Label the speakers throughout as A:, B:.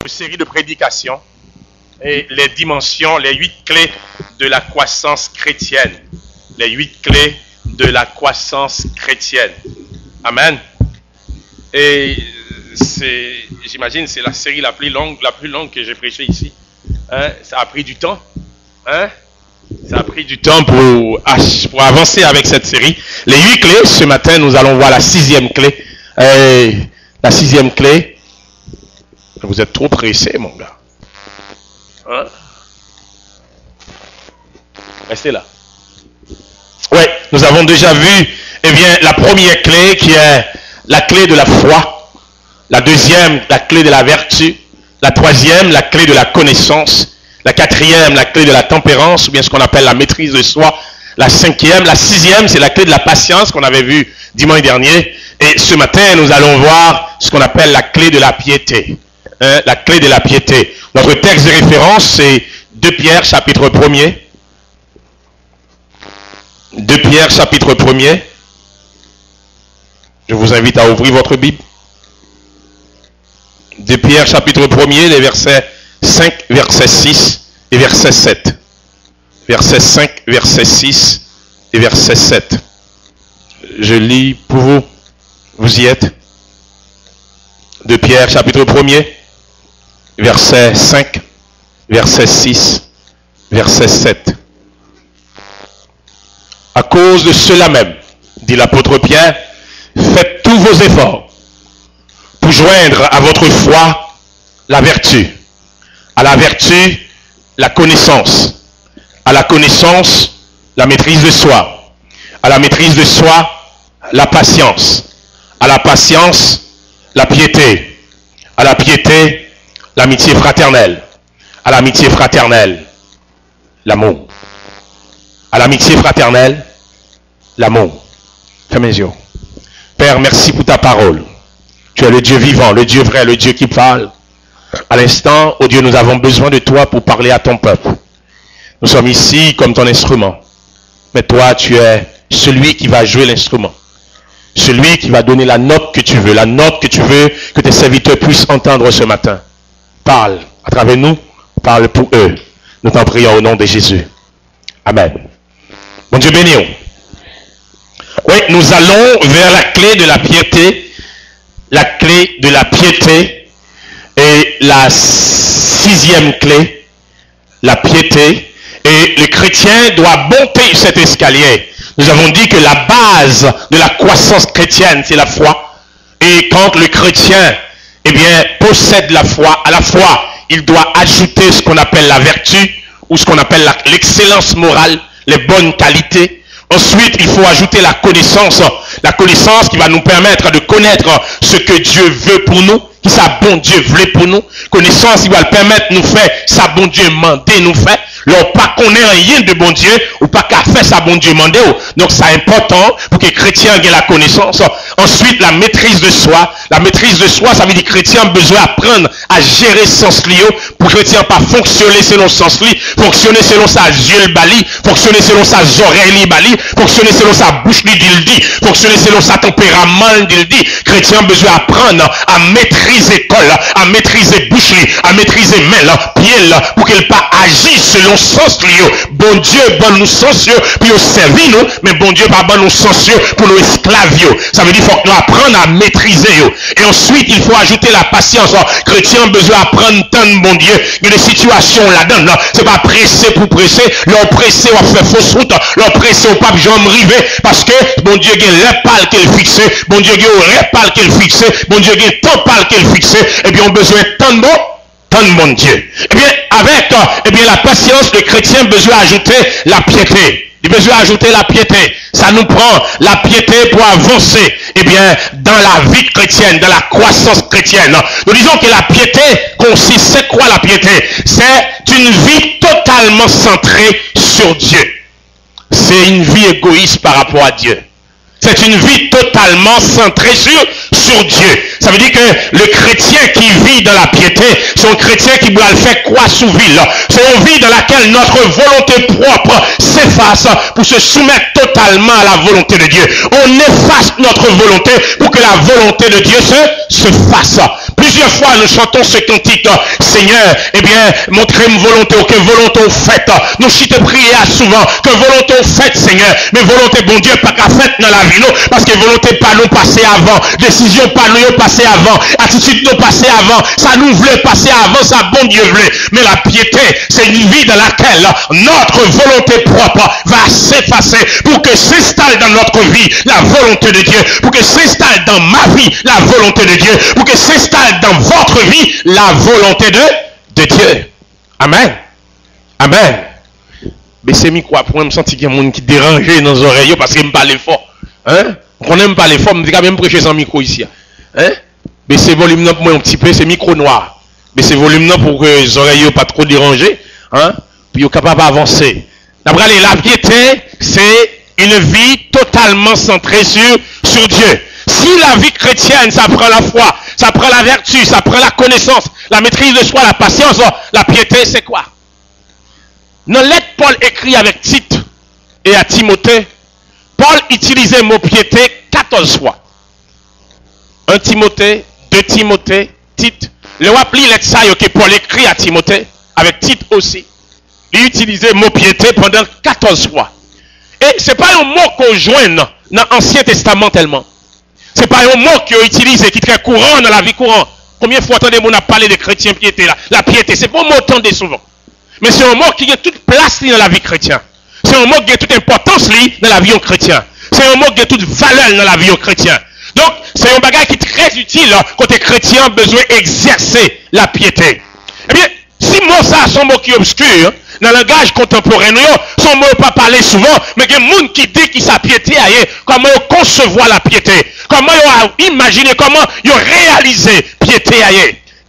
A: Une série de prédications et les dimensions, les 8 clés de la croissance chrétienne. Les 8 clés de la croissance chrétienne. Amen. Et j'imagine, c'est la série la plus longue que j'ai prêchée ici. Hein? Ça a pris du temps. Hein? Ça a pris du temps pour avancer avec cette série. Les 8 clés, ce matin, nous allons voir la 6e clé. La 6e clé. Vous êtes trop pressé, mon gars. Hein? Restez là. Oui, nous avons déjà vu, la première clé qui est la clé de la foi. La deuxième, la clé de la vertu. La troisième, la clé de la connaissance. La quatrième, la clé de la tempérance, ou bien ce qu'on appelle la maîtrise de soi. La cinquième, la sixième, c'est la clé de la patience qu'on avait vu dimanche dernier. Et ce matin, nous allons voir ce qu'on appelle la clé de la piété. La clé de la piété. Notre texte de référence, c'est 2 Pierre, chapitre 1er. 2 Pierre, chapitre 1er. Je vous invite à ouvrir votre Bible. 2 Pierre, chapitre 1er, les versets 5, verset 6 et verset 7. Verset 5, verset 6 et verset 7. Je lis pour vous. Vous y êtes. 2 Pierre, chapitre 1er. Verset 5, verset 6, verset 7. À cause de cela même, dit l'apôtre Pierre, faites tous vos efforts pour joindre à votre foi la vertu. À la vertu, la connaissance. À la connaissance, la maîtrise de soi. À la maîtrise de soi, la patience. À la patience, la piété. À la piété, l'amitié fraternelle. À l'amitié fraternelle, l'amour. À l'amitié fraternelle, l'amour. Fermez les yeux. Père, merci pour ta parole. Tu es le Dieu vivant, le Dieu vrai, le Dieu qui parle. À l'instant, oh Dieu, nous avons besoin de toi pour parler à ton peuple. Nous sommes ici comme ton instrument. Mais toi, tu es celui qui va jouer l'instrument. Celui qui va donner la note que tu veux. La note que tu veux que tes serviteurs puissent entendre ce matin. Parle à travers nous, parle pour eux. Nous t'en prions au nom de Jésus. Amen. Bon Dieu béni. Oui, nous allons vers la clé de la piété. La clé de la piété. Et la 6e clé, la piété. Et le chrétien doit monter cet escalier. Nous avons dit que la base de la croissance chrétienne, c'est la foi. Et quand le chrétien possède la foi, à la foi, il doit ajouter ce qu'on appelle la vertu, ou ce qu'on appelle l'excellence morale, les bonnes qualités. Ensuite, il faut ajouter la connaissance qui va nous permettre de connaître ce que Dieu veut pour nous, qui sa bon Dieu veut pour nous. Connaissance qui va le permettre de nous faire, sa bon Dieu mandé nous fait. Alors, pas qu'on ait rien de bon Dieu, ou pas qu'à faire sa bon Dieu mandé. Donc, c'est important pour que les chrétiens aient la connaissance. Ensuite, la maîtrise de soi. La maîtrise de soi, ça veut dire que les chrétiens ont besoin d'apprendre à gérer sens lié, pour que les chrétiens pas fonctionner selon sens lié, fonctionner selon sa yeux bali, fonctionner selon sa oreille bali, fonctionner selon sa bouche dit, fonctionner selon sa tempérament dit. Chrétiens ont besoin d'apprendre à maîtriser col, à maîtriser bouche, à maîtriser main, pied, pour qu'elle pas agisse selon sens lié. Bon Dieu, bon nous sens puis au servir nous, mais bon Dieu pas bon nous sens pour nous esclaves. Ça veut dire qu'il faut nous apprendre à maîtriser. Et ensuite, il faut ajouter la patience. Chrétiens ont besoin d'apprendre tant de bon Dieu. Il y a des situations là-dedans. C'est pas pressé pour presser. Leur presser, on fait fausse route. Leur presser, on pas besoin de river. Parce que bon Dieu, il y a les pales qu'il fixe. Bon Dieu, il y a les pales qu'il fixe. Bon Dieu, il y a tant pales qu'il fixe. Et bien, on a besoin de tant de bon Dieu. Eh bien, avec la patience, le chrétien a besoin d'ajouter la piété. Il a besoin d'ajouter la piété. Ça nous prend la piété pour avancer, dans la vie chrétienne, dans la croissance chrétienne. Nous disons que la piété consiste, c'est quoi la piété? C'est une vie totalement centrée sur Dieu. C'est une vie égoïste par rapport à Dieu. C'est une vie totalement centrée sur Dieu. Ça veut dire que le chrétien qui vit dans la piété, c'est un chrétien qui doit le faire quoi sous ville. C'est une vie dans laquelle notre volonté propre s'efface pour se soumettre totalement à la volonté de Dieu. On efface notre volonté pour que la volonté de Dieu se fasse. Plusieurs fois, nous chantons ce cantique. Seigneur, eh bien, montrez-moi volonté, que volonté faite. Nous chitons prier souvent, que volonté faite, Seigneur. Mais volonté, bon Dieu, pas qu'à fait dans la vie, non. Parce que volonté pas nous passer avant. Décision pas nous passer avant. Attitude nous passer avant. Ça nous voulait passer avant, ça bon Dieu voulait. Mais la piété, c'est une vie dans laquelle notre volonté propre va s'effacer pour que s'installe dans notre vie la volonté de Dieu. Pour que s'installe dans ma vie la volonté de Dieu. Pour que s'installe dans votre vie la volonté de Dieu. Amen. Amen. Mais c'est mi quoi pour me sentir qu'il y a un monde qui dérange dans les oreilles parce qu'il me parle fort. Hein? On n'aime pas les fort, me dit quand même prêcher sans micro ici. Hein? Mais c'est volume là pour moi un petit peu, c'est micro noir. Mais c'est volume là pour que les oreilles ne pas trop dérangées, hein? Puis ils capable d'avancer. D'après la piété, c'est une vie totalement centrée sur Dieu. Si la vie chrétienne, ça prend la foi, ça prend la vertu, ça prend la connaissance, la maîtrise de soi, la patience, la piété, c'est quoi? Dans lettre, Paul écrit avec Tite et à Timothée, Paul utilisait le mot piété 14 fois. 1 Timothée, 2 Timothée, Tite. Le rappelez lettre ça que Paul écrit à Timothée, avec Tite aussi. Il utilisait le mot piété pendant 14 fois. Et ce n'est pas un mot qu'on joint dans l'Ancien Testament tellement. Ce n'est pas un mot qu'on utilise et qui est très courant dans la vie courante. Combien de fois attendez-vous à parler de chrétien piété là? La piété, c'est pas un mot entendez souvent. Mais c'est un mot qui a toute place dans la vie chrétienne. C'est un mot qui a toute importance dans la vie chrétienne. C'est un mot qui a toute valeur dans la vie chrétienne. Donc, c'est un bagage qui est très utile quand les chrétiens ont besoin d'exercer la piété. Eh bien, si mot ça, son mot qui est obscur, dans le langage contemporain, son mot pas parler souvent, mais il y a des gens qui disent que sa piété, comment ils concevoir la piété, comment ils imaginer, comment ils réaliser piété.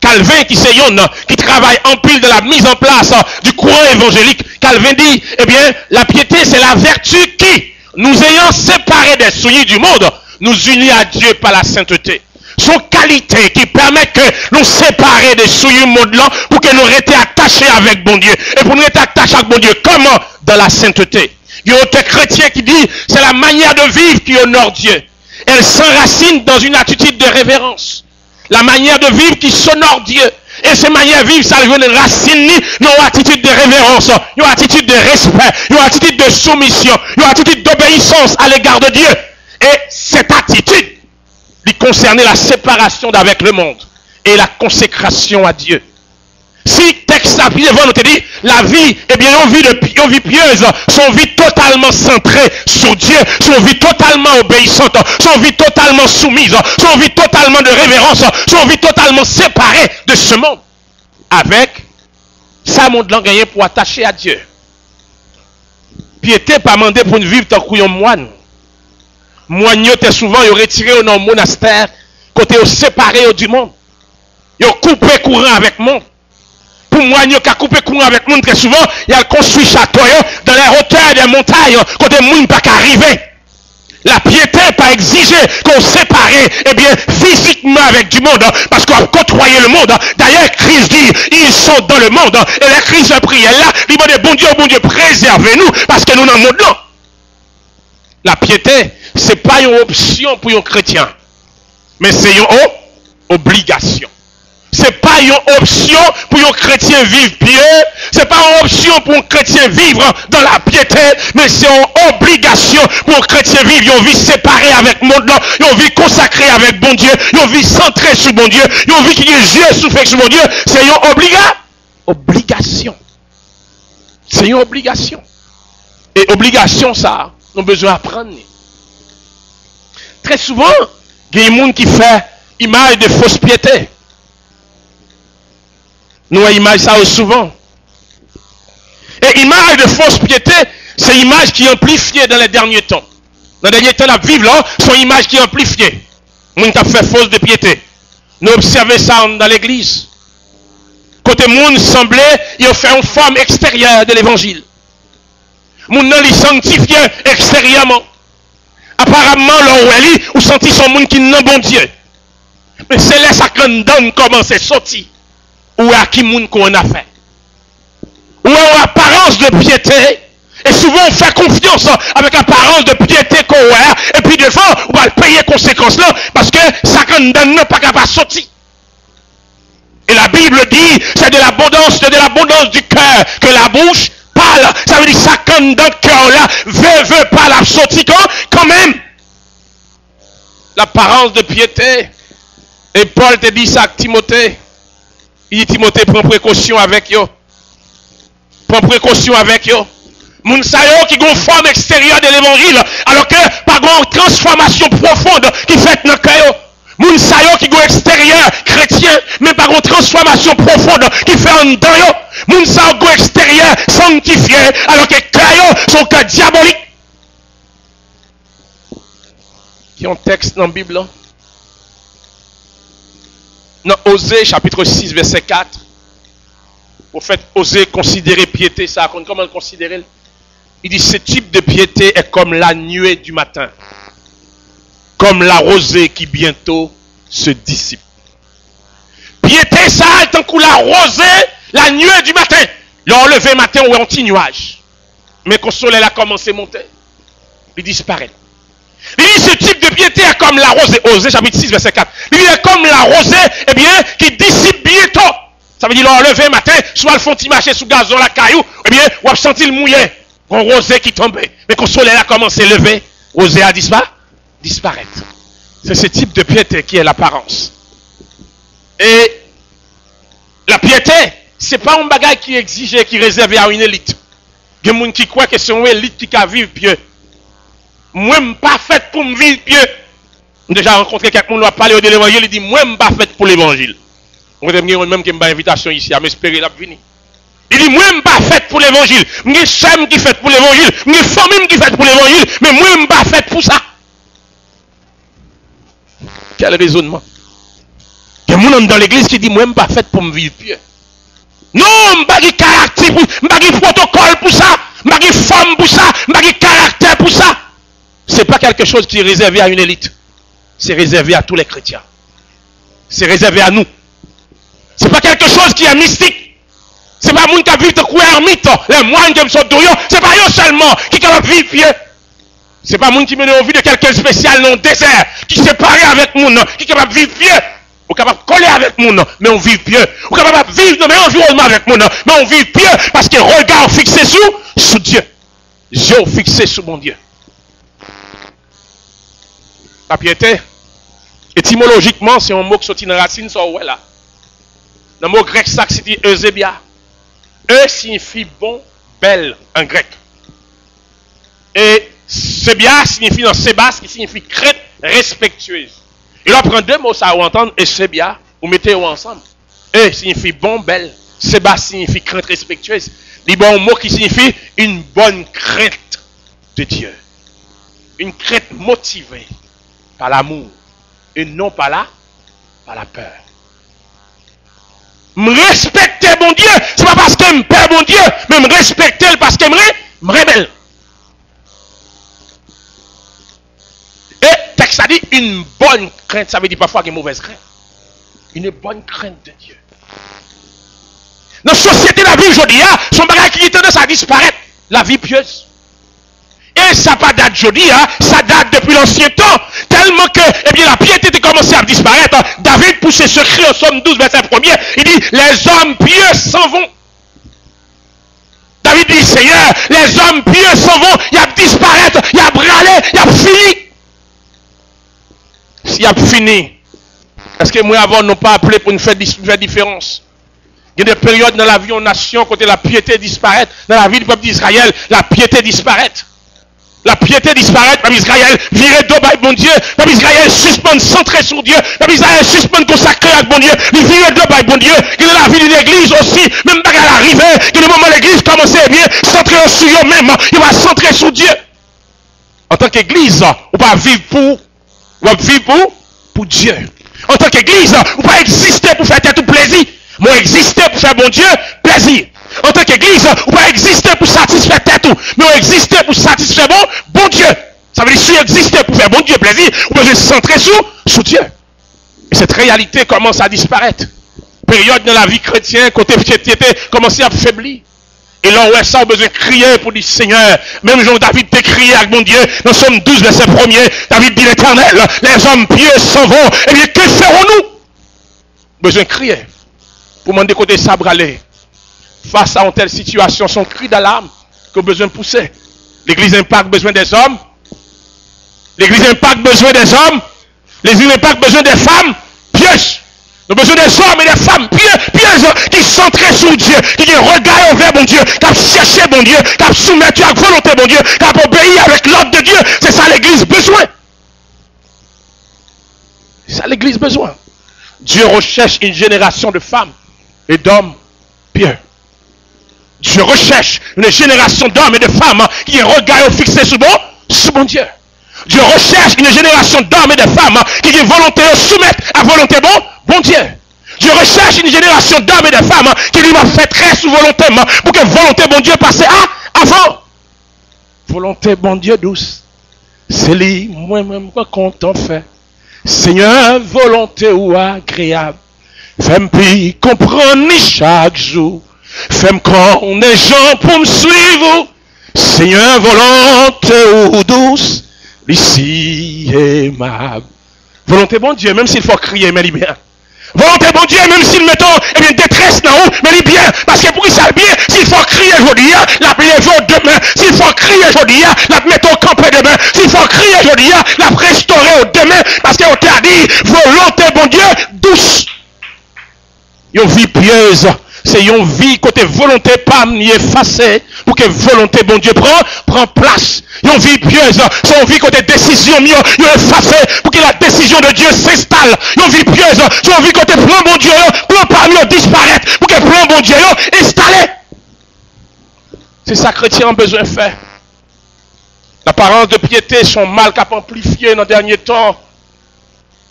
A: Calvin qui travaille en pile de la mise en place du courant évangélique, Calvin dit, eh bien, la piété c'est la vertu qui, nous ayant séparés des souillures du monde, nous unit à Dieu par la sainteté. Son qualité qui permet que nous séparer des souillures du monde là pour que nous restions attachés avec bon Dieu. Et pour nous être attachés avec bon Dieu, comment? Dans la sainteté. Il y a un chrétien qui dit, c'est la manière de vivre qui honore Dieu. Elle s'enracine dans une attitude de révérence. La manière de vivre qui s'honore Dieu. Et cette manière de vivre, ça vient de racine, une attitude de révérence, une attitude de respect, une attitude de soumission, une attitude d'obéissance à l'égard de Dieu. Et cette attitude, il concernait la séparation d'avec le monde et la consécration à Dieu. Si texte devant nous te dit, la vie, eh bien, une vie pieuse, son vie totalement centrée sur Dieu, son vie totalement obéissante, son vie totalement soumise, son vie totalement de révérence, son vie totalement séparée de ce monde. Avec ça, monde là gagné pour attacher à Dieu. Piété pas mandé pour une vivre tant qu'on moine. Moine, t'es souvent retiré dans le monastère, côté séparé du monde. Ils coupé courant avec le monde. Pour moi, il y a coupé courant avec le monde très souvent, il y a construit château dans les hauteurs des montagnes, côté le monde pas qu'arriver. La piété pas exigé qu'on sépare, eh bien, physiquement avec du monde, parce qu'on a côtoyé le monde. D'ailleurs, Christ dit, ils sont dans le monde, et la crise de prière là, il dit, bon Dieu, préservez-nous, parce que nous dans le monde là. La piété, c'est pas une option pour un chrétien, mais c'est une obligation. C'est pas une option pour un chrétien vivre pieux, c'est pas une option pour un chrétien vivre dans la piété, mais c'est une obligation pour un chrétien vivre une vie séparée avec le monde, une vie consacrée avec bon Dieu, une vie centrée sur bon Dieu, une vie qui est Dieu souffert sur bon Dieu, c'est une obligation. C'est une obligation. Et obligation, ça, nous avons besoin d'apprendre. Très souvent, il y a des gens qui font image de fausse piété. Nous avons image ça souvent. Et image de fausse piété, c'est une image qui est amplifiée dans les derniers temps. Dans les derniers temps, la vivre là, c'est une image qui est amplifiée. Moun qui a fait fausse de piété. Nous observons ça dans l'église. Côté moun semblait, il a fait une forme extérieure de l'évangile. Moun nan li sanctifié extérieurement. Apparemment, là où elle est, ou senti son monde qui n'a bon Dieu. Mais c'est là ça qu'on donne comment c'est sorti. Ou à qui moun qu'on a fait. Ou en apparence de piété. Et souvent on fait confiance avec apparence de piété qu'on a. Et puis des fois on va payer conséquences là. Parce que ça qu'on donne n'est pas capable de sortir. Et la Bible dit, c'est de l'abondance du cœur que la bouche parle. Ça veut dire ça qu'on dans le cœur là veut pas la sortir quand même. L'apparence de piété. Et Paul te dit ça à Timothée. Il dit Timothée, prends précaution avec yo. Prends précaution avec yo. Moun sa yo qui gon forme extérieure de l'évangile, alors que pas gon transformation profonde qui fait dans cœur. Moun sa yo qui gon extérieur chrétien, mais pas gon transformation profonde qui fait en dedans yo. Moun sa yo gon extérieur sanctifié, alors que cœur yo son cœur diabolique. Qui ont texte dans la Bible là? Dans Osée chapitre 6 verset 4. Vous faites oser considérer piété ça, comment le considérer? Il dit ce type de piété est comme la nuée du matin, comme la rosée qui bientôt se dissipe. Piété ça est un coup la rosée, la nuée du matin. Le lever matin ou un petit nuage, mais quand le soleil a commencé à monter, il disparaît. Il dit ce type de piété est comme la rosée. Osée chapitre 6 verset 4. Il est comme la rosée, eh bien, qui dissipe bientôt. Ça veut dire le lever matin, soit le font marcher sous gazon la caillou, eh bien, ou a senti le mouillé, un rosée qui tombait. Mais quand le soleil a commencé à lever, rosée a disparaître. C'est ce type de piété qui est l'apparence. Et la piété, c'est pas un bagage qui est exigé, qui est réservé à une élite. Il y a des gens qui croient que c'est une élite qui a vivre pieux. Moi, je ne suis pas fait pour me vivre pieux. J'ai déjà rencontré quelqu'un qui a parlé de l'évangile, il dit, moi, je ne suis pas fait pour l'évangile. On va dire même qu'il y a une invitation ici, à m'espérer la venir. Il dit, moi, je ne suis pas fait pour l'évangile. Je suis chème qui fait pour l'évangile. Je suis famille qui fait pour l'évangile. Mais moi, je ne suis pas fait pour ça. Quel raisonnement? Il y a des gens dans l'église qui dit, moi, je ne suis pas fait pour me vivre pieux. Non, je ne suis pas de caractère, je ne suis pas de protocole pour ça. Je ne suis pas de forme pour ça. Je ne suis pas de caractère pour ça. Ce n'est pas quelque chose qui est réservé à une élite. C'est réservé à tous les chrétiens. C'est réservé à nous. Ce n'est pas quelque chose qui est mystique. Ce n'est pas les gens qui vivent de quoi ermite, les moines qui sont douillons. Ce n'est pas eux seulement qui peuvent vivre pieux. Ce n'est pas les gens qui mènent une vie de quelqu'un spécial dans le désert, qui sont séparés avec les gens, qui sont capables de vivre pieux. On est capable de coller avec les gens, mais on vit pieux. On est capable de vivre dans le même environnement avec les gens, mais on vit pieux parce que regard fixé sous Dieu. Yeux fixés sur mon Dieu. La piété, étymologiquement, c'est un mot qui sortit dans la racine, ça ouais là. Le mot grec, ça c'est eusebia. E signifie bon, belle en grec. Et sebia signifie dans sebas, qui signifie crête respectueuse. Il va prendre deux mots, ça vous entendre, et sebia, vous mettez-vous ensemble. E signifie bon, belle. Sebas signifie crainte respectueuse. Il y a un mot qui signifie une bonne crainte de Dieu. Une crainte motivée par l'amour et non par la peur. Me respecter mon Dieu, c'est pas parce que je peur mon Dieu, mais me respecter parce que je me rebelle. Et texte a dit une bonne crainte, ça veut dire parfois une mauvaise crainte. Une bonne crainte de Dieu. Dans la société de la vie aujourd'hui, son bagage qui est tendance à disparaître, la vie pieuse. Et ça pas date aujourd'hui, ça date depuis l'ancien temps. Tellement que eh bien, la piété a commencé à disparaître. David pousse ce cri au psaume 12, verset 1er. Il dit, les hommes pieux s'en vont. David dit, Seigneur, les hommes pieux s'en vont. Il y a disparaître, il y a brûlé, il y a fini. S'il y a fini, est-ce que moi avant, nous pas appelé pour nous faire différence? Il y a des périodes dans la vie en nation, côté la piété disparaît. Dans la vie du peuple d'Israël, la piété disparaît. La piété disparaît, peuple Israël viré d'eau par bon Dieu, peuple Israël suspend centré sur Dieu, peuple Israël suspend consacré à bon Dieu, il viré d'eau par bon Dieu, il est la vie de l'église aussi, même pas à l'arrivée, que le moment où l'église commence à bien, centré sur eux-mêmes, il va centrer sur Dieu. En tant qu'église, on va vivre pour Dieu. En tant qu'église, on va exister pour faire tout plaisir, mais exister pour faire bon Dieu plaisir. En tant qu'église, on va exister pour satisfaire tout, mais on exister pour satisfaire bon Dieu. Ça veut dire si on exister pour faire bon Dieu plaisir, on peut se centrer sur Dieu. Et cette réalité commence à disparaître. Période dans la vie chrétienne, côté piété, commence à affaiblir. Et là, ouais, ça a besoin de crier pour dire Seigneur. Même Jean David t'a crié avec mon Dieu. Dans Somme 12, verset 1er, David dit l'Éternel, les hommes pieux s'en vont. Eh bien, que ferons-nous? Besoin de crier. Pour demander côté sabre aller. Face à une telle situation, son cri d'alarme que besoin de pousser. L'église Impact besoin des hommes. L'église Impact besoin des hommes. L'église Impact besoin des femmes pieuses. Nous avons besoin des hommes et des femmes pieuses qui sont centrés sur Dieu, qui regardent vers bon Dieu, qui cherchent bon Dieu, qui soumettent à la volonté bon Dieu, qui obéissent avec l'ordre de Dieu. C'est ça l'église besoin. C'est ça l'église besoin. Dieu recherche une génération de femmes et d'hommes pieux. Dieu recherche une génération d'hommes et de femmes qui regardent fixés sur bon Dieu. Dieu recherche une génération d'hommes et de femmes qui ont volonté de soumettre à volonté bon Dieu. Dieu recherche une génération d'hommes et de femmes qui lui fait très sous volonté pour que volonté bon Dieu passe avant. Volonté bon Dieu douce. C'est lui, moi-même, qu'on t'en fait. Seigneur, volonté ou agréable. Fais-moi comprendre chaque jour. Fais-moi qu'on est gens pour me suivre. Seigneur, volonté ou douce. Ici aimable. Volonté bon Dieu, même s'il faut crier, mais il bien. Volonté bon Dieu, même s'il met détresse dans haut, mais il bien. Parce que pour qu'il s'aille bien, s'il faut crier aujourd'hui, la prière demain. S'il faut crier aujourd'hui, la mettre au campé demain. S'il faut crier aujourd'hui, la restaurer au demain. Parce qu'on t'a dit, volonté bon Dieu, douce. Une vie pieuse. C'est une vie côté volonté pas effacée pour que volonté bon Dieu prend place. Une vie pieuse, c'est une vie côté décision mieux effacée pour que la décision de Dieu s'installe. Une vie pieuse, c'est une vie côté plan bon Dieu, plan pas mieux disparaître pour que plan bon Dieu installé. C'est ça que chrétien a besoin de faire. L'apparence de piété, son mal qu'a amplifié dans les derniers temps.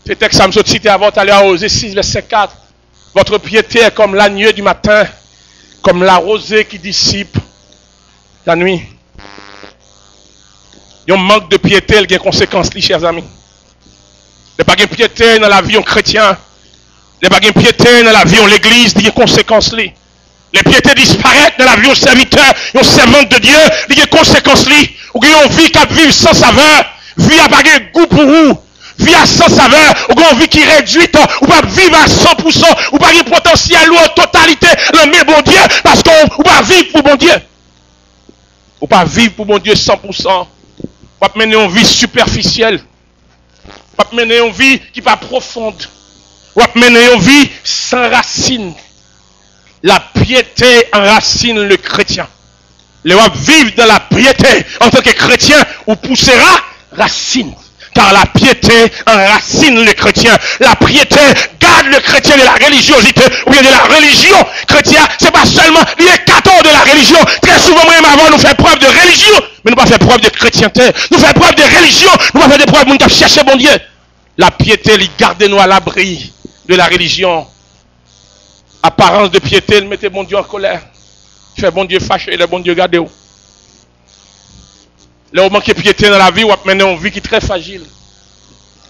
A: C'est texte que ça me cité avant d'aller à Osée 6, verset 4. Votre piété est comme l'agneau du matin, comme la rosée qui dissipe la nuit. Il y a un manque de piété, il y a des conséquences, chers amis. Il n'y a pas de piété dans la vie en chrétien. Il n'y a pas de piété dans la vie en l'église, il y a des conséquences. Les piétés disparaissent dans la vie en serviteur, en servante de Dieu, il y a des conséquences. Ou il y a une vie qui vit sans saveur, vie à pas de goût pour vous. Vie à sans saveur, ou une vie qui est réduite, ou pas vivre à 100%, ou pas un potentiel ou en totalité, le bon Dieu, parce qu'on pas vivre pour bon Dieu. Ou pas vivre pour bon Dieu 100%. Ou pas mener une vie superficielle. Ou pas mener une vie qui n'est pas profonde. Ou pas mener une vie sans racine. La piété enracine le chrétien. Le vivre dans la piété en tant que chrétien, ou poussera racine. Car la piété enracine le chrétien. La piété garde le chrétien de la religiosité ou bien de la religion. Chrétien, c'est pas seulement les cathos de la religion. Très souvent, même avant, nous faisons preuve de religion, mais nous pas faire preuve de chrétienté. Nous faisons preuve de religion, nous pas faire des preuves de nous chercher bon Dieu. La piété, il garde nous à l'abri de la religion. Apparence de piété, il mettait bon Dieu en colère. Il fait bon Dieu fâché, le bon Dieu gardé. Là, où manque de piété dans la vie, ou maintenant une vie qui est très fragile.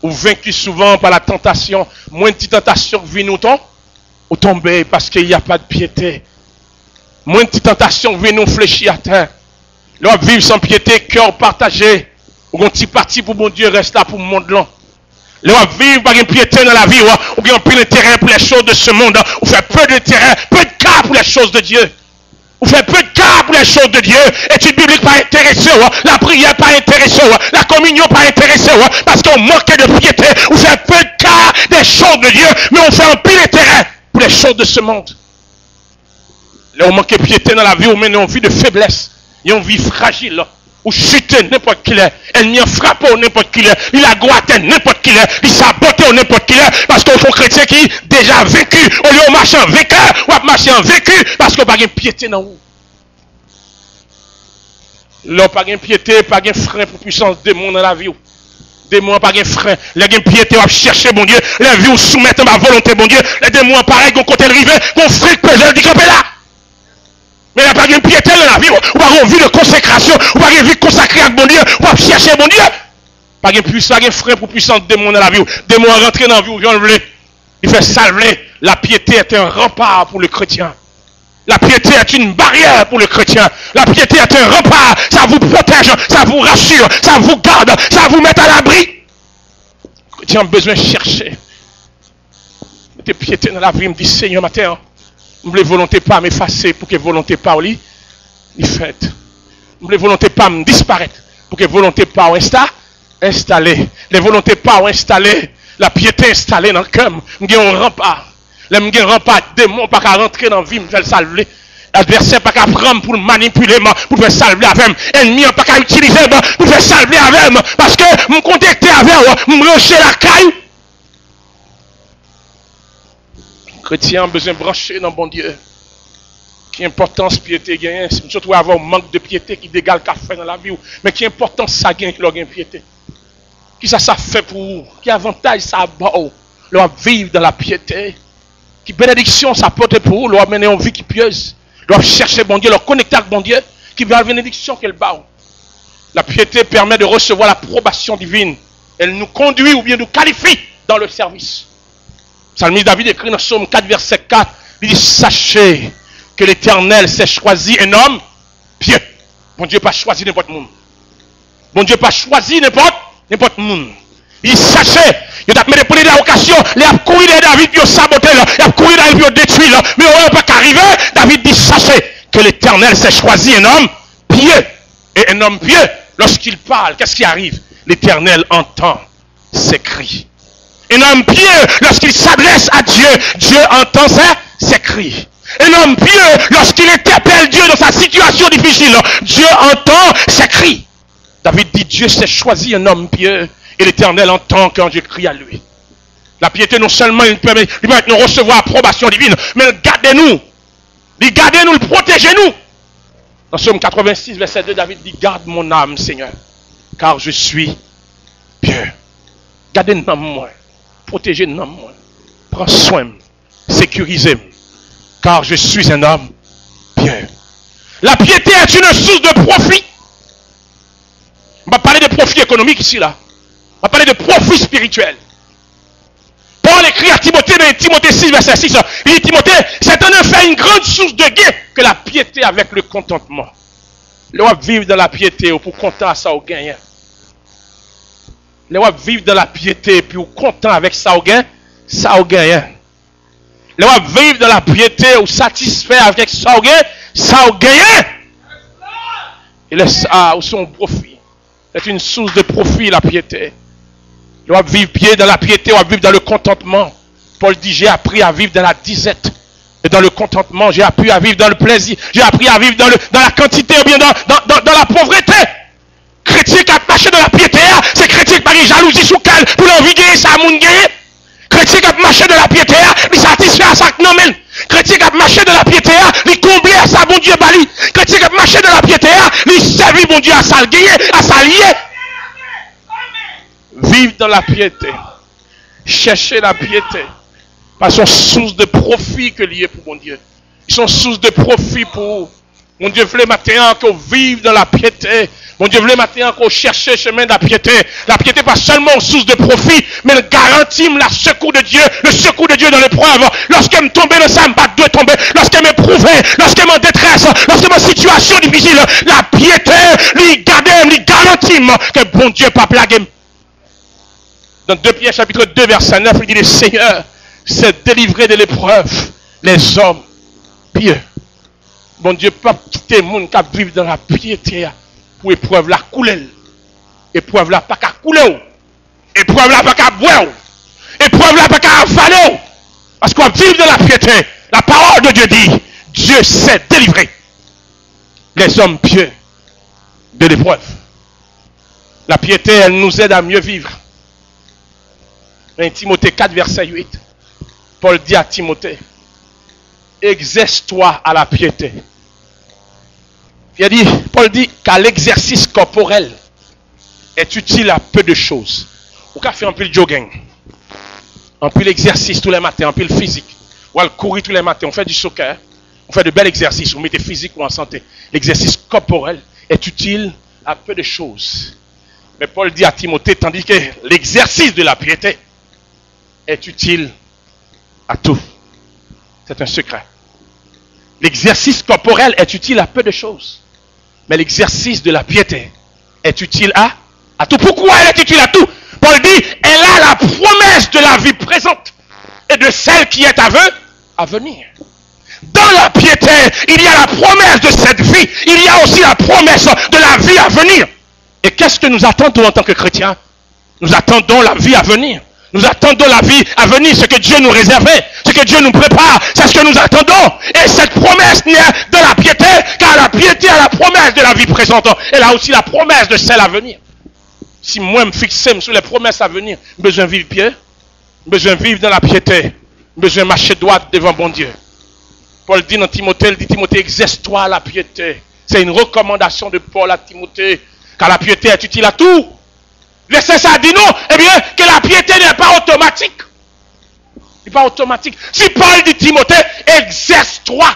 A: Ou vaincu souvent par la tentation. Moins de tentation que vit nous tomber parce qu'il n'y a pas de piété. Moins de tentation que vit nous fléchir à terre. Là, vivre sans piété, cœur partagé. Ou un petit parti pour mon Dieu reste là pour le monde là. Là, vivre par une piété dans la vie, ou bien peu d'intérêt pour les choses de ce monde. Ou faire peu d'intérêt, peu de cas pour les choses de Dieu. Vous faites peu de cas pour les choses de Dieu. Étude biblique pas intéressée. La prière pas intéressée. La communion pas intéressée. Parce qu'on manque de piété. Vous faites peu de cas des choses de Dieu. Mais on fait un pile d'intérêt pour les choses de ce monde. Là, on manque de piété dans la vie. On mène une vie de faiblesse. Il y a une vie fragile. Ou chuter n'importe qui l'est. Elle n'y a frappé n'importe qui l'est. Il a goûté n'importe qui l'est. Il saboté n'importe qui l'est. Parce qu'on est chrétien qui déjà vécu. Au lieu de marcher en vainqueur, ou de marcher en vécu. Parce qu'on n'a pas de piété dans vous. Là, pas de piété, pas de frein pour puissance démon dans la vie. Démon pas de frein. Les piété, on va chercher bon Dieu. Les vies, on soumettent à ma volonté, bon Dieu. Les démons, pareil, qu'on côté rivé, qu'on fric, peseur, dit qu'on est là. Mais il n'y a pas de piété dans la vie, ou pas une vie de consécration, ou pas une vie consacrée à bon Dieu, ou pas chercher bon Dieu. Pas de puissance, pas de frein pour puissance démon dans la vie. Démon rentré dans la vie, ou j'en voulais. Il fait salver. La piété est un rempart pour le chrétien. La piété est une barrière pour le chrétien. La piété est un rempart. Ça vous protège, ça vous rassure, ça vous garde, ça vous met à l'abri. Le chrétien a besoin de chercher. Mettez piété dans la vie. Il me dit, Seigneur, matin, je ne volonté pas m'effacer pour que volonté pas au lit. Il fait. Je ne volonté pas me disparaître pour que volonté pas installer. Les volontés pas installer. La piété installée dans le cœur. Je un rempart. Les rempart démon pas qu'à rentrer dans la vie, me faire salver. L'adversaire pas qu'à prendre pour manipuler, pour faire salver avec. Ennemi pas qu'à utiliser pour faire salver avec. Parce que me contacter avec, me brancher la caille. Chrétien a besoin de brancher dans bon Dieu. Quelle importance piété gagne. Surtout avoir un manque de piété qui dégale café dans la vie. Mais quelle importance ça gagne qui gagne piété. Qui ça fait pour vous? Quel avantage ça a pour vous? Vivre dans la piété. Qui bénédiction ça porte pour vous? Leur mener une vie qui pieuse. Leur chercher bon Dieu, leur connecter avec bon Dieu. Qui va la bénédiction qu'elle bat. La piété permet de recevoir l'approbation divine. Elle nous conduit ou bien nous qualifie dans le service. Psalmiste David écrit dans Psaume 4, verset 4. Il dit, sachez que l'Éternel s'est choisi un homme pieux. Bon Dieu pas choisi n'importe monde. Bon Dieu pas choisi n'importe monde. Il sachez, il a mis pour la occasion, il a couru de David, il a saboté, il a couru de David, il a détruit, mais on n'a pas qu'arriver. David dit, sachez que l'Éternel s'est choisi un homme pieux. Et un homme pieux, lorsqu'il parle, qu'est-ce qui arrive? L'Éternel entend ses cris. Un homme pieux, lorsqu'il s'adresse à Dieu, Dieu entend ses cris. Un homme pieux, lorsqu'il interpelle Dieu dans sa situation difficile, Dieu entend ses cris. David dit, Dieu s'est choisi un homme pieux. Et l'Éternel entend quand je crie à lui. La piété, non seulement, il permet de nous recevoir approbation divine, mais gardez-nous. Il gardez-nous, il protégez-nous. Dans Psaume 86, verset 2, David dit, garde mon âme, Seigneur, car je suis pieux. Gardez-nous, moi. Protégez-nous, moi. Prends soin, sécurisez-moi, car je suis un homme pieux. La piété est une source de profit. On va parler de profit économique ici, là. On va parler de profit spirituel. Paul écrit à Timothée, dans Timothée 6, verset 6, il dit, Timothée, c'est en effet une grande source de gain que la piété avec le contentement. Le va vivre dans la piété pour content à ça au gain. Le va vivre dans la piété puis content avec ça au gain, ça au gain. Le va vivre dans la piété ou satisfait avec ça au gain, ça au gain. Et laisse ça ou son profit. C'est une source de profit la piété. On va vivre bien dans la piété, on va vivre dans le contentement. Paul dit, j'ai appris à vivre dans la disette. Et dans le contentement, j'ai appris à vivre dans le plaisir. J'ai appris à vivre dans la quantité ou bien dans la pauvreté. Chrétien qui a marché dans la piété, c'est chrétien qui a jalousie sous quel pour l'envie de gagner, ça a moun gagner. Chrétien qui a marché dans la piété, il satisfait à ça que non men. Chrétien qui a marché dans la piété, il comblé à ça, bon Dieu bali. Chrétien qui a marché dans la piété, il servi bon Dieu à ça le gagner, à ça lier. Vivre dans la piété. Chercher la piété. Parce qu'ils sont source de profit que lié pour mon Dieu. Ils sont source de profit pour mon Dieu voulait maintenant qu'on vive dans la piété. Mon Dieu voulait maintenant qu'on cherche le chemin de la piété. La piété pas seulement une source de profit, mais elle garantit le secours de Dieu dans l'épreuve. Lorsqu'elle me tombe dans ça, me bat de tomber. Lorsqu'elle m'éprouve, lorsqu'elle m'en détresse, lorsqu'elle m'en situation difficile, la piété lui garantit que bon Dieu pas blaguer. Dans 2 Pierre chapitre 2 verset 9, il dit, le Seigneur s'est délivré de l'épreuve, les hommes pieux. Bon Dieu, pas quitter le monde qui vivent dans la piété pour épreuve la couler. Épreuve la pas qu'à couler. Épreuve la pas qu'à boire. Épreuve la pas qu'à avaler. Parce qu'on vit dans la piété. La parole de Dieu dit, Dieu s'est délivré les hommes pieux de l'épreuve. La piété, elle nous aide à mieux vivre. Dans Timothée 4, verset 8, Paul dit à Timothée, exerce-toi à la piété. Paul dit qu'à l'exercice corporel est utile à peu de choses. Ou qu'à faire un peu de jogging, un peu l'exercice tous les matins, un peu le physique, ou à courir tous les matins, on fait du soccer, on fait de bel exercices, on met des physiques ou en santé. L'exercice corporel est utile à peu de choses. Mais Paul dit à Timothée, tandis que l'exercice de la piété est utile à tout. C'est un secret. L'exercice corporel est utile à peu de choses. Mais l'exercice de la piété est utile à tout. Pourquoi elle est utile à tout? Paul dit, elle a la promesse de la vie présente et de celle qui est à venir. Dans la piété, il y a la promesse de cette vie. Il y a aussi la promesse de la vie à venir. Et qu'est-ce que nous attendons en tant que chrétiens? Nous attendons la vie à venir. Nous attendons la vie à venir, ce que Dieu nous réservait, ce que Dieu nous prépare, c'est ce que nous attendons. Et cette promesse n'est de la piété, car la piété a la promesse de la vie présente. Elle a aussi la promesse de celle à venir. Si moi me fixer sur les promesses à venir, j'ai besoin de vivre pied, j'ai besoin de vivre dans la piété, j'ai besoin de marcher droit devant bon Dieu. Paul dit dans Timothée, il dit Timothée, exerce-toi à la piété. C'est une recommandation de Paul à Timothée, car la piété est utile à tout. Laissez ça dit non, eh bien, que la piété n'est pas automatique. n'est pas automatique. Si Paul dit Timothée, exerce-toi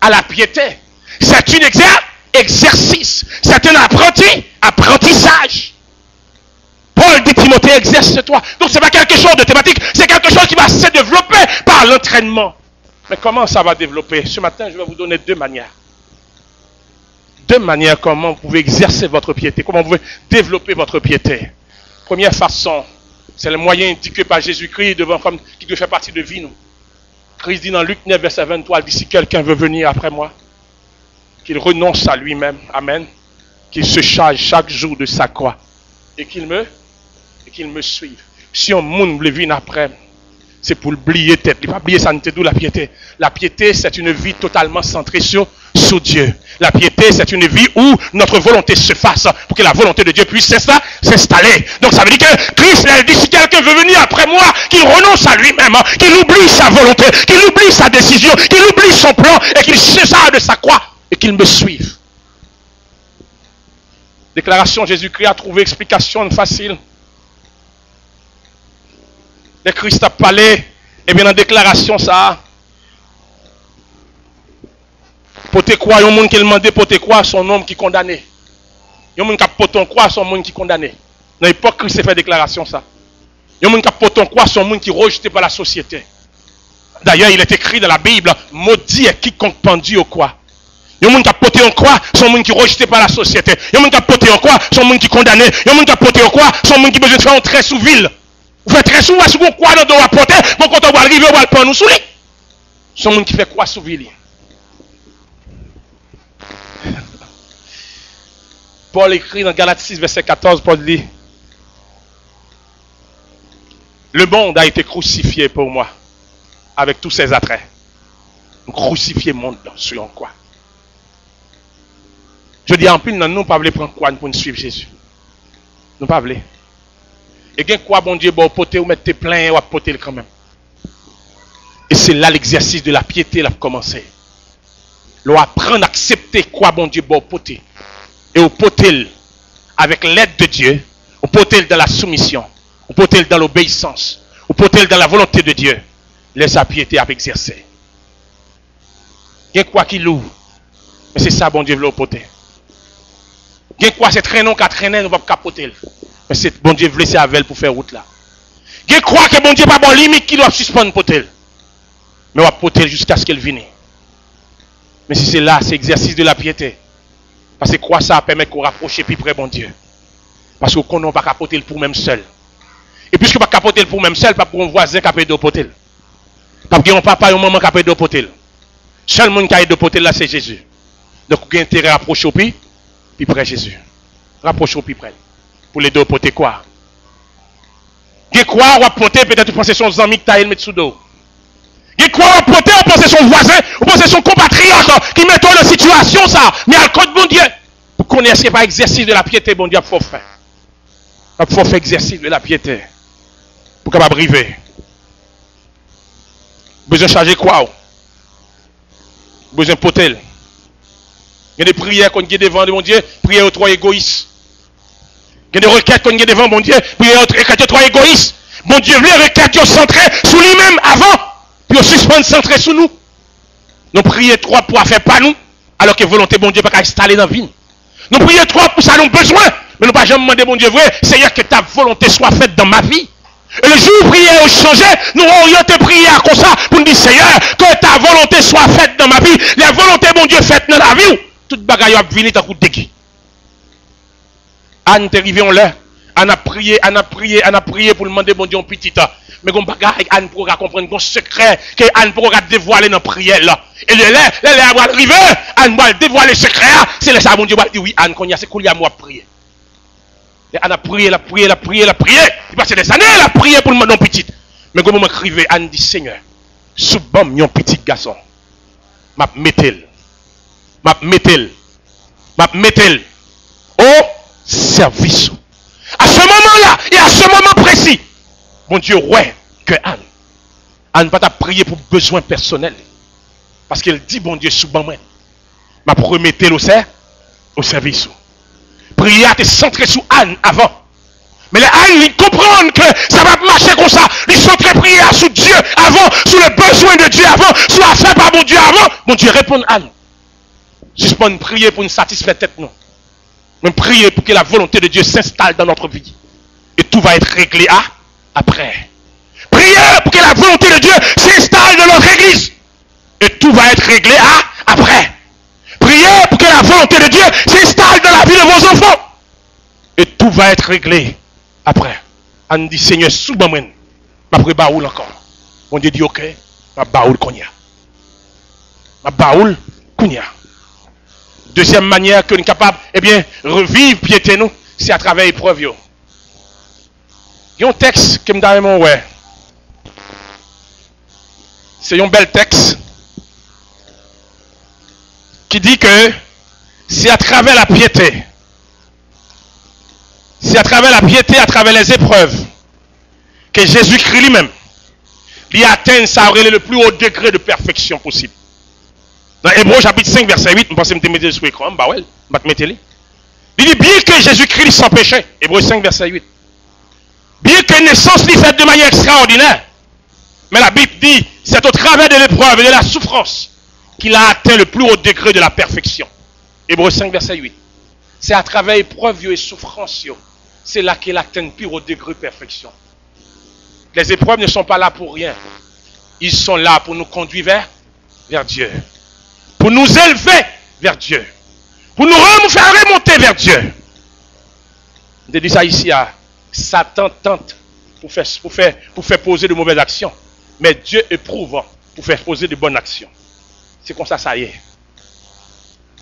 A: à la piété. C'est un exercice. C'est un apprentissage. Paul dit Timothée, exerce-toi. Donc ce n'est pas quelque chose de thématique, c'est quelque chose qui va se développer par l'entraînement. Mais comment ça va développer? Ce matin, je vais vous donner deux manières. Deux manières comment vous pouvez exercer votre piété, comment vous pouvez développer votre piété. Première façon, c'est le moyen indiqué par Jésus-Christ devant femme qui doit faire partie de vie. Nous. Christ dit dans Luc 9, verset 23, il dit, si quelqu'un veut venir après moi, qu'il renonce à lui-même, amen, qu'il se charge chaque jour de sa croix et qu'il me suive. Si un monde veut venir après, c'est pour oublier tête. Il ne faut pas oublier ça, d'où la piété. La piété, c'est une vie totalement centrée sur Dieu. La piété, c'est une vie où notre volonté se fasse pour que la volonté de Dieu puisse s'installer. Donc ça veut dire que Christ a dit, si quelqu'un veut venir après moi, qu'il renonce à lui-même, qu'il oublie sa volonté, qu'il oublie sa décision, qu'il oublie son plan et qu'il se charge de sa croix et qu'il me suive. Déclaration Jésus-Christ a trouvé explication facile. Le Christ a parlé, et bien dans la déclaration ça, pour te croire, il y a un monde qui demande pour te croire son homme qui est condamné. Il y a un monde qui a pour te croire son monde qui est condamné. Dans l'époque, Christ a fait déclaration ça. Il y a un monde qui a pour te croire son monde qui est rejeté par la société. D'ailleurs, il est écrit dans la Bible, maudit est quiconque pendu au croix. Il y a un monde qui a porté en croix, son monde qui est rejeté par la société. Il y a un monde qui a porté en croix, son monde qui est condamné. Il y a un monde qui a porté en croix, son monde qui a besoin de faire entrer sous ville. Vous faites très souvent, si vous croyez dans le porter, bon, quand on va arriver, on va le prendre nous sous lui. Son monde qui fait croix sous ville. Paul écrit dans Galates 6, verset 14, Paul dit, le monde a été crucifié pour moi, avec tous ses attraits. Crucifié le monde sur quoi? Je dis en plus, nous ne pouvons pas prendre quoi pour nous suivre Jésus. Nous ne pouvons pas. Et bien quoi, bon Dieu, bon, poter ou mettre tes pleins, ou à poter quand même. Et c'est là l'exercice de la piété, là, pour commencer. L'on apprend à accepter quoi, bon Dieu, bon, poter. Et au poter avec l'aide de Dieu, au poter dans la soumission, au poter dans l'obéissance, au poter dans la volonté de Dieu, laisse sa piété à exercer. Il y a quoi qui loue, mais c'est ça, bon Dieu, le poter. Il y a quoi, c'est traînon qu'à traîner, nous ne va pas capoter. Mais c'est bon Dieu veut laisser avec pour faire route là. Il y a quoi que bon Dieu pas bon limite qui doit suspendre poter. Mais on va poter jusqu'à ce qu'elle vienne. Mais si c'est là, c'est exercice de la piété. Parce que quoi ça permet qu'on rapproche plus près bon Dieu. Parce qu'on n'a pas capoter pour même seul. Et puisque pas capoter pour même seul, pas pour un voisin qui a payé de poter. Pas pour un papa et un maman qui a payé de poter. Seul monde qui a de poter là, c'est Jésus. Donc, il y a intérêt à rapprocher au plus près Jésus. Rapprocher au plus près. Pour les deux poter quoi? Il y a quoi on va poter, peut-être tu penses son ami qui t'a mis sous dos. Il y a quoi on va poter, on pense son voisin, on pense son compatriote qui met dans la situation ça. Mais à côté bon Dieu, pour connaître ce n'est pas exercice de la piété, bon Dieu, il faut faire. Il faut faire exercice de la piété. Pour capable arriver. Besoin de charger quoi? Besoin de poter. Il y a des prières qu'on dit devant mon Dieu, prières aux trois égoïstes. Il y a des requêtes qu'on dit devant mon Dieu, prières aux trois égoïstes. Mon Dieu veut les requêtes centrées sur lui-même avant, puis on suspend centré sur nous. Nous prions trois pour faire pas nous, alors que volonté bon Dieu pas installer dans la vie. Nous prions trois pour ça nous besoin, mais nous pas jamais demander bon Dieu vrai, Seigneur que ta volonté soit faite dans ma vie. Et le jour où prière a changé, nous orientons prière comme ça pour nous dire Seigneur, que ta volonté soit faite dans ma vie. La volonté, mon Dieu, faite dans la vie. Toute bagaille a venu dans coup de déguis. Anne est arrivé en l'air. Anne a prié pour demander bon Dieu un petit temps. Mais comme bagaille, Anne pourra comprendre un secret que Anne pourra dévoiler dans la prière là. Et le lait, va arriver, Anne va dévoiler le secret. C'est là ça, mon Dieu va dire oui, Anne, quand il y a ce qu'il y a moi prier. Et Anne a prié. Il passe des années, elle a prié pour demander un petit. Mais comme on m'écrivait, Anne dit Seigneur, sous bon, un petit garçon, m'a mettel au service. À ce moment-là, et à ce moment précis, mon Dieu, ouais, que Anne va t'a prier pour besoin personnel. Parce qu'elle dit, bon Dieu, sous moi, m'a prometté au service. Prière est centrée sur Anne avant. Mais les Anne, ils comprennent que ça va marcher comme ça. Ils sont très prière sur Dieu avant, sur le besoin de Dieu avant, sur la fait par mon Dieu avant. Mon Dieu, répond Anne. Juste pour une prière pour nous satisfaire tête, non. Mais prier pour que la volonté de Dieu s'installe dans notre vie. Et tout va être réglé après. Priez pour que la volonté de Dieu s'installe dans notre église. Et tout va être réglé après. Priez pour que la volonté de Dieu s'installe dans la vie de vos enfants. Et tout va être réglé après. On dit Seigneur, sous moi, ma baoul encore. Mon Dieu dit ok, ma baoul konya. Ma baoul konya. Deuxième manière que nous sommes capables, revivre piété nous, c'est à travers l'épreuve. Il y a un texte que je me donne, ouais. C'est un bel texte qui dit que c'est à travers la piété. C'est à travers la piété, à travers les épreuves, que Jésus-Christ lui-même, lui atteint ça le plus haut degré de perfection possible. Dans Hébreux chapitre 5, verset 8, je pense que je me mettre sur l'écran, bah ouais, je vais te mettre. Il dit bien que Jésus-Christ sans péché, Hébreux 5, verset 8. Bien que naissance lui faite de manière extraordinaire, mais la Bible dit, c'est au travers de l'épreuve et de la souffrance qu'il a atteint le plus haut degré de la perfection. Hébreux 5, verset 8. C'est à travers l'épreuve et souffrance, c'est là qu'il atteint le plus haut degré de perfection. Les épreuves ne sont pas là pour rien. Ils sont là pour nous conduire vers Dieu. Pour nous élever vers Dieu. Pour nous faire remonter vers Dieu. Je dis ça ici à Satan tente pour faire poser de mauvaises actions. Mais Dieu éprouve pour faire poser de bonnes actions. C'est comme ça, ça y est.